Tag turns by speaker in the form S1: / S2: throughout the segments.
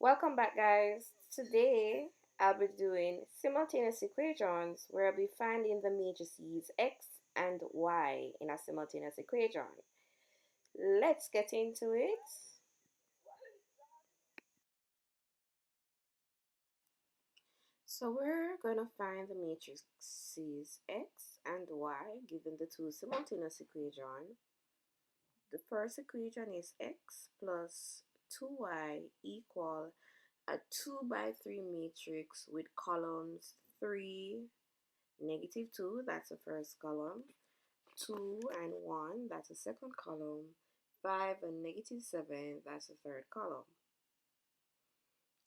S1: Welcome back, guys. Today I'll be doing simultaneous equations where I'll be finding the matrices x and y in a simultaneous equation. Let's get into it. So we're going to find the matrices x and y given the two simultaneous equations. The first equation is x plus 2y equal a 2 by 3 matrix with columns 3, -2, that's the first column, 2 and 1, that's the second column, 5 and -7, that's the third column.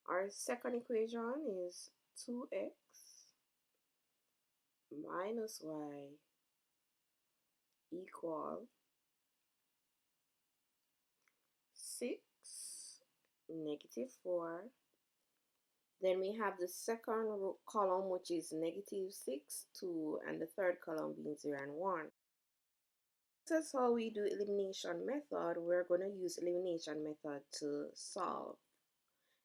S1: Our second equation is 2x minus y equal 6, -4. Then we have the second column, which is -6, 2, and the third column being 0 and 1. This is how we do elimination method. We're going to use elimination method to solve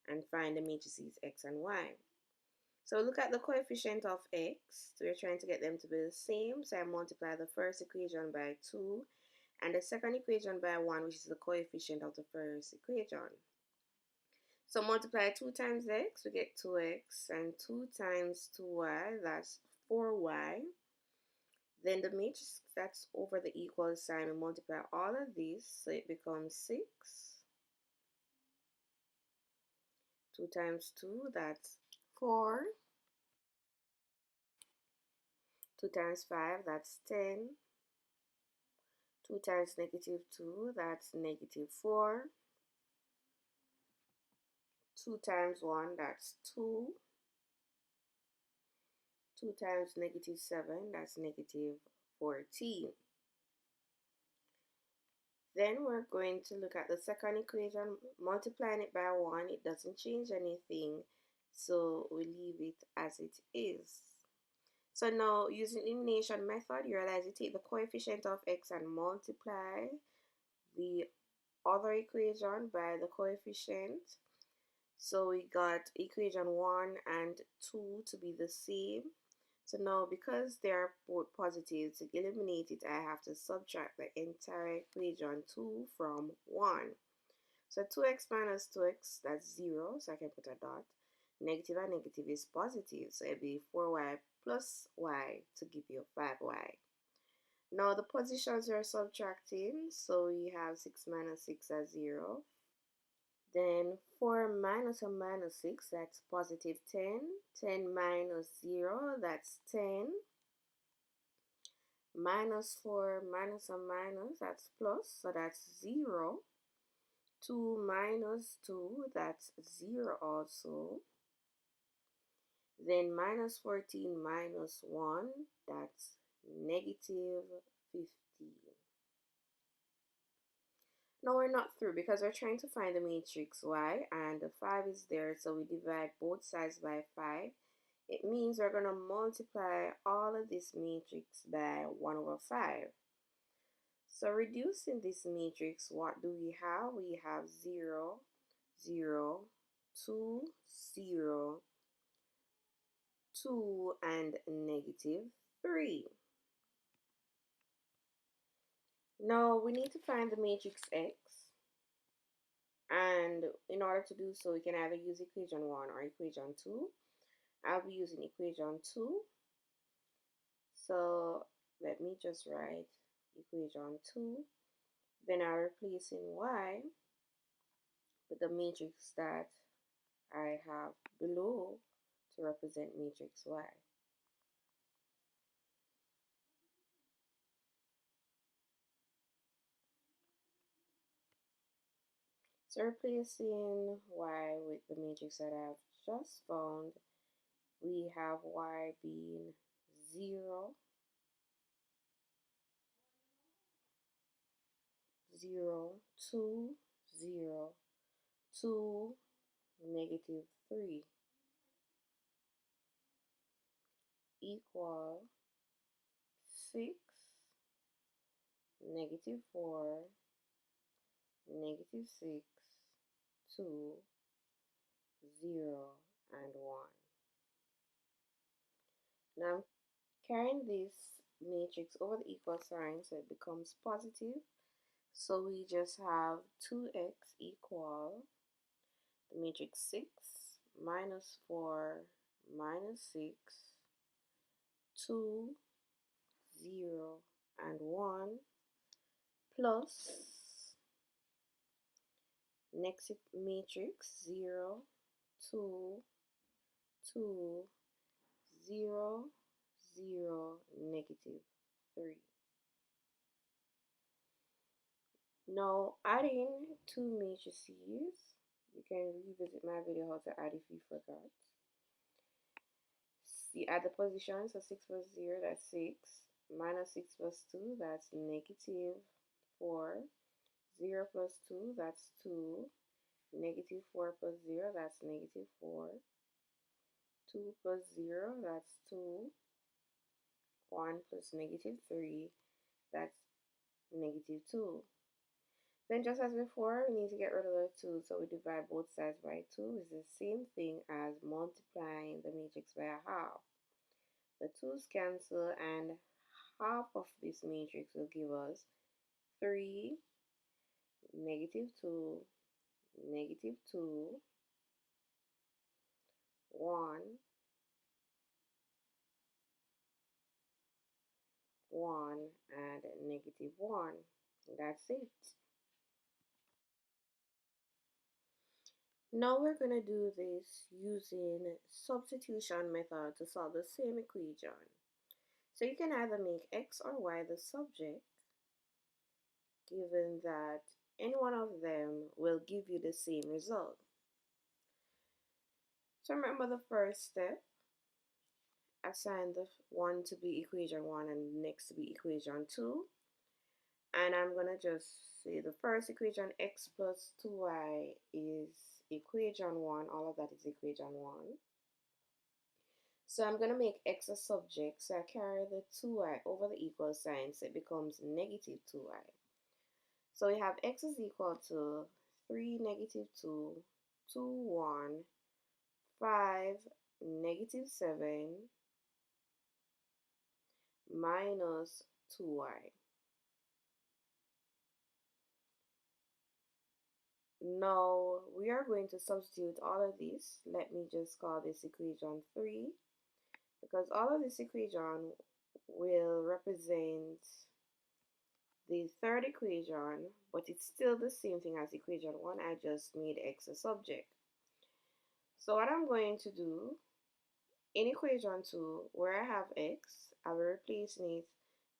S1: and find the matrices x and y. So look at the coefficient of x. So we're trying to get them to be the same. So I multiply the first equation by 2 and the second equation by 1, which is the coefficient of the first equation. So multiply 2 times x, we get 2x, and 2 times 2y, that's 4y. Then the matrix that's over the equal sign, we multiply all of this, so it becomes 6. 2 times 2, that's 4. 2 times 5, that's 10. 2 times -2, that's -4. 2 times 1, that's 2. 2 times -7, that's -14. Then we're going to look at the second equation, multiplying it by 1, it doesn't change anything, so we leave it as it is. So now, using elimination method, you realize you take the coefficient of x and multiply the other equation by the coefficient. So we got equation 1 and 2 to be the same. So now, because they are both positive, to eliminate it, I have to subtract the entire equation 2 from 1. So 2x minus 2x, that's 0, so I can put a dot. Negative and negative is positive, so it'll be 4y plus y to give you 5y. Now the positions are subtracting, so we have 6 minus 6 as 0. Then 4 minus a minus 6, that's positive 10. 10 minus 0, that's 10. Minus 4 minus a minus, that's plus, so that's 0. 2 minus 2, that's 0 also. Then minus 14 minus 1, that's -15. Now we're not through because we're trying to find the matrix y, and the 5 is there, so we divide both sides by 5. It means we're going to multiply all of this matrix by 1 over 5. So reducing this matrix, what do we have? We have 0, 0, 2, 0, 2, and -3. Now we need to find the matrix x, and in order to do so, we can either use equation 1 or equation 2. I'll be using equation 2. So let me just write equation 2. Then I'll replace in y with the matrix that I have below to represent matrix y. So replacing y with the matrix that I've just found, we have y being 0, 0, 2, 0, 2, -3 equal 6, -4, -6, 2, and 1. Now I'm carrying this matrix over the equal sign so it becomes positive. So we just have 2x equal the matrix 6 minus 4 minus 6, 2, 0, and 1 plus next matrix 0, 2, 2, 0, 0, negative 3. Now adding two matrices, you can revisit my video how to add if you forgot. You add the position, so 6 plus 0, that's 6, minus 6 plus 2, that's negative 4, 0 plus 2, that's 2, negative 4 plus 0, that's negative 4, 2 plus 0, that's 2, 1 plus negative 3, that's negative 2. Then just as before, we need to get rid of the 2, so we divide both sides by 2. It's the same thing as multiplying the matrix by a half. The 2's cancel, and half of this matrix will give us 3, negative 2, negative 2, 1, 1, and negative 1. That's it. Now we're going to do this using substitution method to solve the same equation. So you can either make x or y the subject, given that any one of them will give you the same result. So remember the first step, assign the one to be equation 1 and the next to be equation 2. And I'm going to just say the first equation, x plus 2y, is equation 1. All of that is equation 1. So I'm going to make x a subject, so I carry the 2y over the equal sign, so it becomes negative 2y. So we have x is equal to 3, negative 2, 2, 1, 5, negative 7, minus 2y. Now we are going to substitute all of this. Let me just call this equation 3, because all of this equation will represent the third equation, but it's still the same thing as equation 1. I just made x a subject. So what I'm going to do in equation 2, where I have x, I'll be replacing it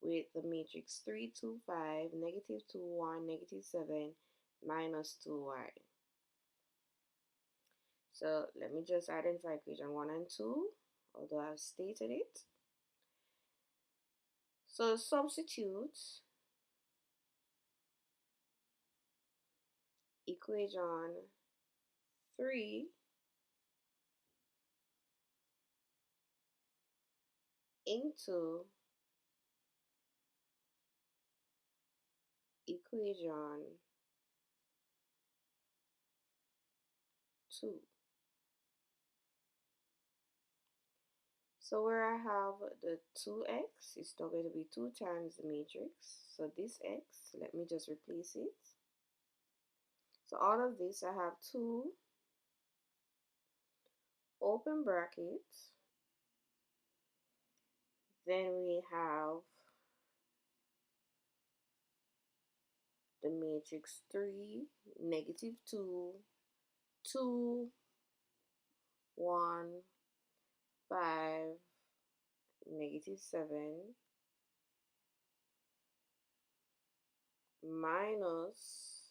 S1: with the matrix 3, 2, 5, negative 2, 1, negative 7, minus 2y. So let me just identify equation 1 and 2, although I've stated it. So substitute equation 3 into equation 2. So where I have the 2x, it's now going to be 2 times the matrix. So this x, let me just replace it. So all of this, I have 2 open brackets. Then we have the matrix 3, negative 2, 2, 1, 5, negative 7, minus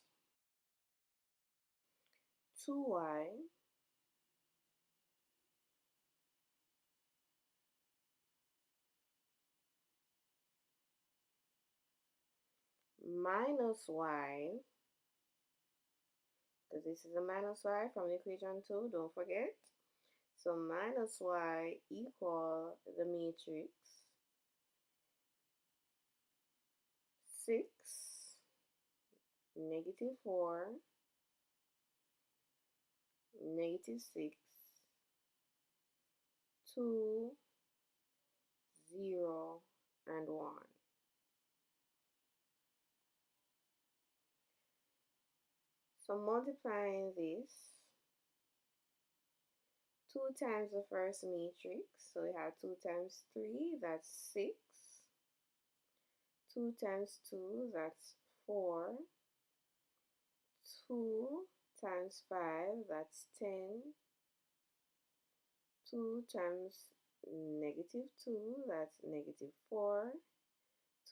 S1: 2y, minus y, because this is a minus y from equation 2, don't forget. So minus y equal the matrix 6, negative 4, negative 6, 2, 0, and 1. So multiplying this, 2 times the first matrix, so we have 2 times 3, that's 6. 2 times 2, that's 4. 2 times 5, that's 10. 2 times negative 2, that's negative 4.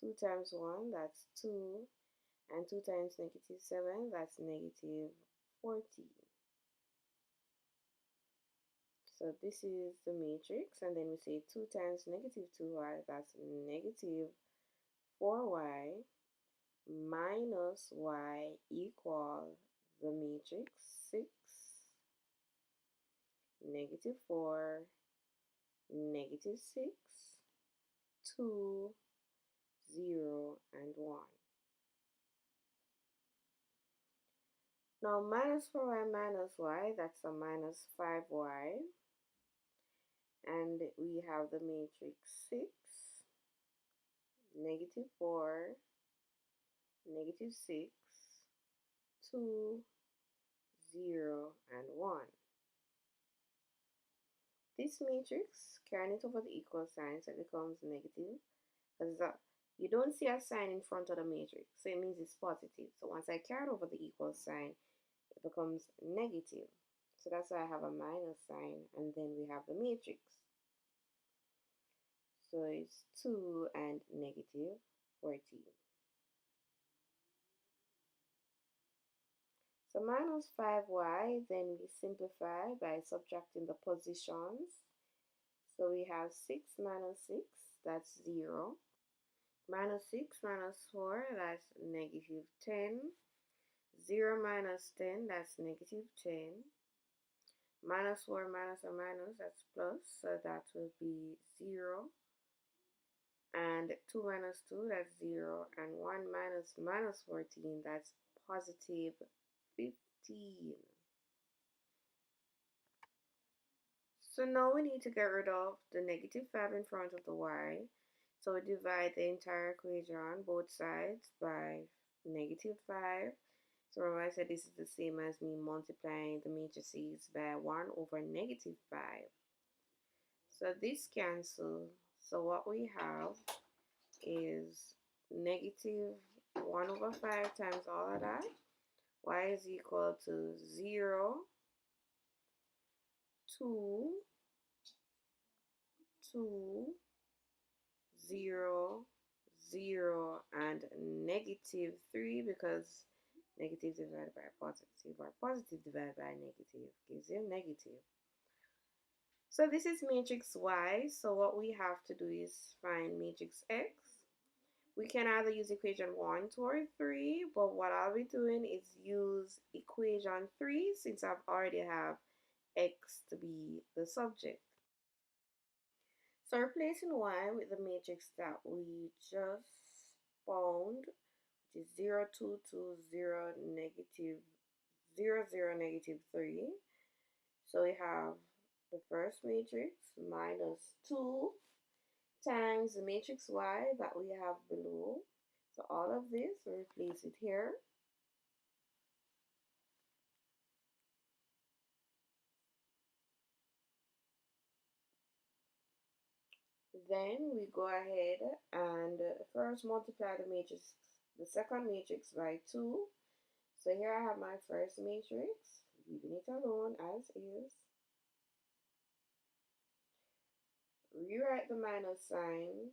S1: 2 times 1, that's 2. And 2 times negative 7, that's negative 40. So this is the matrix, and then we say 2 times negative 2y, that's negative 4y minus y equal the matrix 6, negative 4, negative 6, 2, 0, and 1. Now minus 4y minus y, that's a minus 5y. And we have the matrix 6, negative 4, negative 6, 2, 0, and 1. This matrix, carrying it over the equal sign, so it becomes negative, because you don't see a sign in front of the matrix, so it means it's positive. So once I carry over the equal sign, it becomes negative. So that's why I have a minus sign, and then we have the matrix. So it's 2 and negative 14. So minus 5y, then we simplify by subtracting the positions. So we have 6 minus 6, that's 0. Minus 6 minus 4, that's negative 10. 0 minus 10, that's negative 10. Minus 4 minus a minus, that's plus, so that will be 0. And 2 minus 2, that's 0. And 1 minus minus 14, that's positive 15. So now we need to get rid of the negative 5 in front of the y. So we divide the entire equation, both sides, by negative 5. So remember I said this is the same as me multiplying the matrices by 1 over negative 5. So this cancels. So what we have is negative 1 over 5 times all of that. Y is equal to 0, 2, 2, 0, 0, and negative 3, because negative divided by positive, or positive divided by negative gives you negative. So this is matrix Y. So what we have to do is find matrix X. We can either use equation 1, 2, or 3, but what I'll be doing is use equation 3 since I've already have X to be the subject. So replacing y with the matrix that we just found, which is 0, 2, 2, 0, negative 0, 0, negative 3. So we have the first matrix minus 2 times the matrix y that we have below. So all of this, we replace it here. Then we go ahead and first multiply the matrix, the second matrix by 2. So here I have my first matrix, leaving it alone as is. Rewrite the minus sign.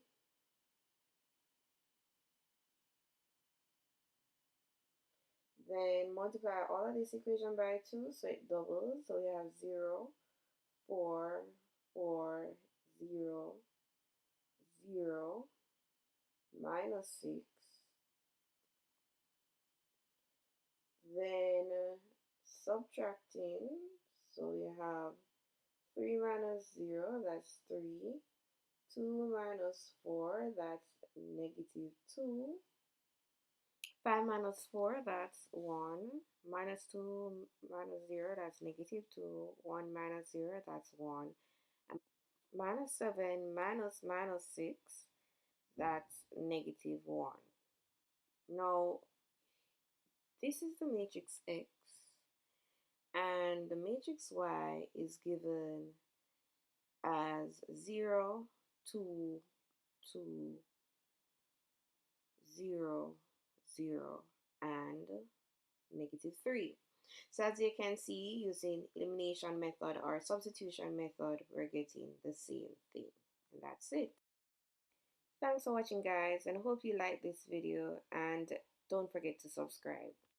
S1: Then multiply all of this equation by 2, so it doubles. So we have 0, 4, 4, 0, 0, minus 6. Then subtracting, so we have 3 minus 0, that's 3. 2 minus 4, that's negative 2. 5 minus 4, that's 1. Minus 2 minus 0, that's negative 2. 1 minus 0, that's 1. Minus 7 minus 6, that's -1. Now, this is the matrix X, and the matrix Y is given as 0, 2, 2, 0, 0, and -3. So as you can see, using elimination method or substitution method, we're getting the same thing. And that's it. Thanks for watching, guys, and hope you like this video, and don't forget to subscribe.